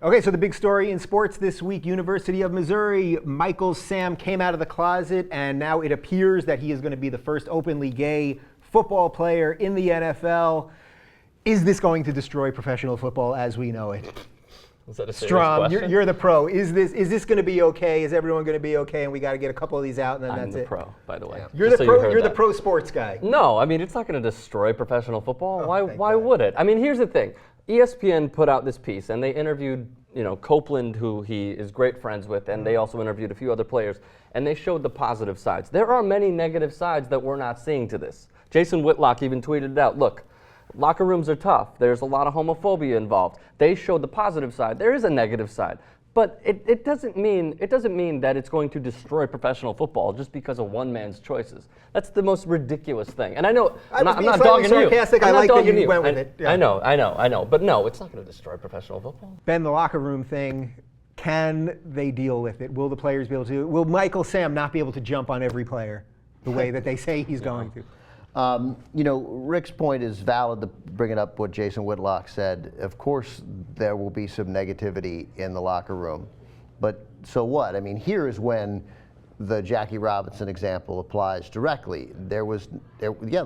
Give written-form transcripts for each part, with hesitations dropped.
Okay, so the big story in sports this week, University of Missouri, Michael Sam came out of the closet, and now it appears that he is going to be the first openly gay football player in the NFL. Is this going to destroy professional football as we know it? Is that a serious Strom, question? you're the pro. Is this going to be okay? Is everyone going to be okay? And we got to get a couple of these out, and then I'm that's it. the pro, by the way. Yeah. You're Just the so you pro. heard You're the that. pro sports guy. No, I mean it's not going to destroy professional football. Oh, Why would it? I mean, here's the thing. ESPN put out this piece, and they interviewed Copeland, who he is great friends with, and they also interviewed a few other players, and they showed the positive sides. There are many negative sides that we're not seeing to this. Jason Whitlock even tweeted it out. Look, locker rooms are tough. There's a lot of homophobia involved. They showed the positive side. There is a negative side. But it doesn't mean that it's going to destroy professional football just because of one man's choices. That's the most ridiculous thing. And I know I'm not dogging you. I like that you went with it. Yeah. I know. But no, it's not going to destroy professional football. Ben, the locker room thing, can they deal with it? Will the players be able to? Will Michael Sam not be able to jump on every player the way that they say he's going to? Rick's point is valid to bringing up what Jason Whitlock said. Of course, there will be some negativity in the locker room, but so what? I mean, here is when the Jackie Robinson example applies directly. The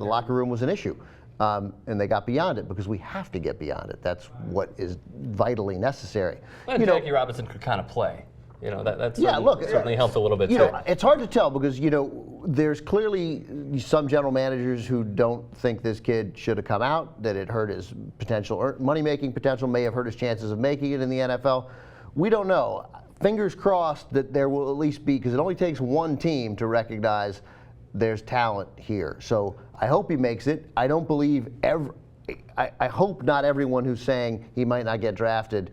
locker room was an issue, and they got beyond it because we have to get beyond it. That's what is vitally necessary. Well, Jackie Robinson could kind of play. That certainly helped a little bit too. It's hard to tell because, there's clearly some general managers who don't think this kid should have come out, that it hurt his potential money-making potential, may have hurt his chances of making it in the NFL. We don't know. Fingers crossed that there will at least be, because it only takes one team to recognize there's talent here. So I hope he makes it. I don't believe I hope not everyone who's saying he might not get drafted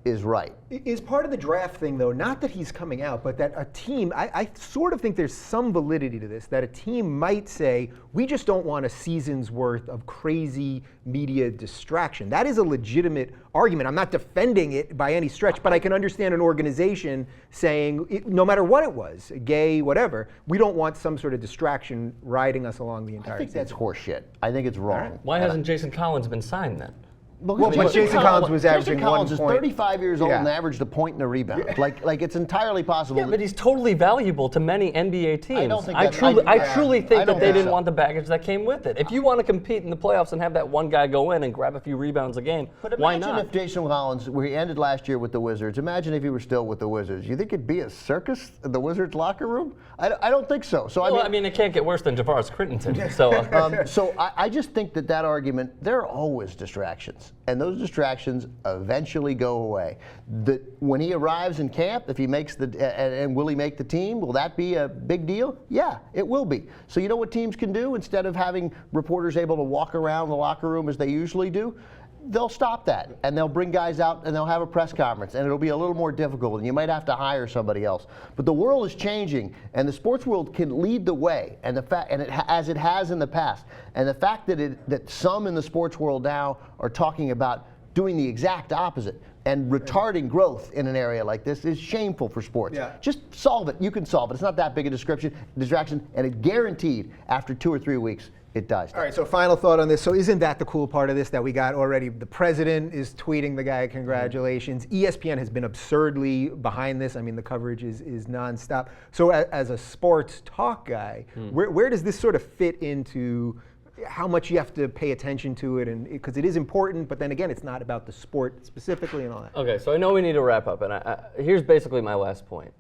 is right. Is part of the draft thing, though, not that he's coming out, but that a team, I sort of think there's some validity to this, that a team might say, we just don't want a season's worth of crazy media distraction. That is a legitimate argument. I'm not defending it by any stretch, but I can understand an organization saying, no matter what it was, gay, whatever, we don't want some sort of distraction riding us along the entire season. I think that's horseshit. I think it's wrong. Right. Why hasn't Jason Collins been signed then? Well, Jason Collins was averaging 1 point. Jason Collins is 35 years old and averaged a point and a rebound. Yeah. Like it's entirely possible. Yeah, but he's totally valuable to many NBA teams. I don't think I truly think that they didn't want the baggage that came with it. If you want to compete in the playoffs and have that one guy go in and grab a few rebounds a game, why not? Imagine if Jason Collins, where he ended last year with the Wizards, imagine if he were still with the Wizards. You think it'd be a circus in the Wizards locker room? I don't think so. I mean, it can't get worse than Javaris Crittenton. So I just think that argument, there are always distractions. And those distractions eventually go away. When he arrives in camp, if he makes and will he make the team, will that be a big deal? Yeah, it will be. So you know what teams can do? Instead of having reporters able to walk around the locker room as they usually do, they'll stop that and they'll bring guys out and they'll have a press conference, and it'll be a little more difficult and you might have to hire somebody else. But the world is changing and the sports world can lead the way, and as it has in the past. And the fact that some in the sports world now are talking about doing the exact opposite and retarding growth in an area like this is shameful for sports. Yeah. Just solve it. You can solve it. It's not that big a distraction, and it guaranteed after 2 or 3 weeks it dies. All right, so final thought on this. So isn't that the cool part of this, that we got already, the president is tweeting the guy congratulations. ESPN has been absurdly behind this. I mean, the coverage is nonstop. So as a sports talk guy, where does this sort of fit into how much you have to pay attention to it, and because it is important, but then again, it's not about the sport specifically and all that. Okay, so I know we need to wrap up, and here's basically my last point.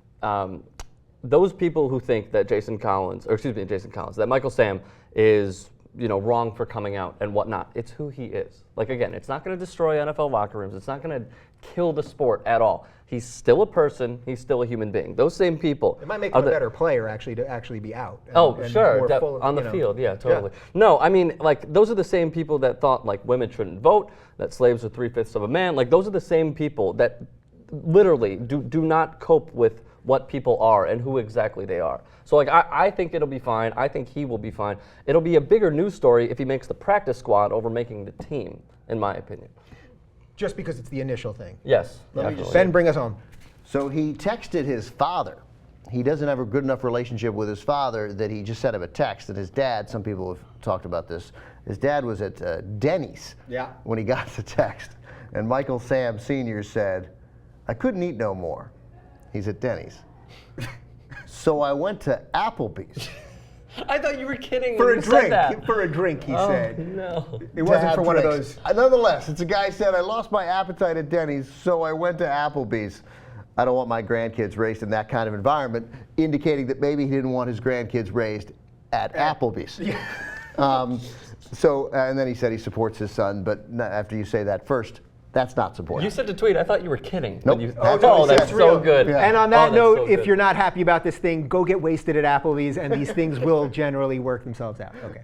Those people who think that that Michael Sam is wrong for coming out and whatnot, it's who he is. Like, again, it's not going to destroy NFL locker rooms. It's not going to kill the sport at all. He's still a person. He's still a human being. Those same people. It might make him a better player, actually, to actually be out. Sure. On the field, yeah, totally. Yeah. No, I mean, like, those are the same people that thought, like, women shouldn't vote, that slaves are 3/5 of a man. Like, those are the same people that literally do not cope with what people are and who exactly they are. So, like, I think it'll be fine. I think he will be fine. It'll be a bigger news story if he makes the practice squad over making the team, in my opinion. Just because it's the initial thing. Yes. Ben, bring us home. So he texted his father. He doesn't have a good enough relationship with his father that he just sent him a text. And his dad, some people have talked about this, his dad was at Denny's when he got the text. And Michael Sam Sr. said, I couldn't eat no more. He's at Denny's. So I went to Applebee's. I thought you were kidding For when a you drink. said that. For a drink, he said. No. It to wasn't have for one of drinks. those. Nonetheless, it's a guy said, I lost my appetite at Denny's, so I went to Applebee's. I don't want my grandkids raised in that kind of environment, indicating that maybe he didn't want his grandkids raised at Applebee's. And then he said he supports his son, but after you say that first, that's not support. You sent a tweet. I thought you were kidding. Nope. When you, That's what oh, he said. that's so good. Yeah. And on that that's note, so if good. you're not happy about this thing, go get wasted at Applebee's, and these things will generally work themselves out. Okay.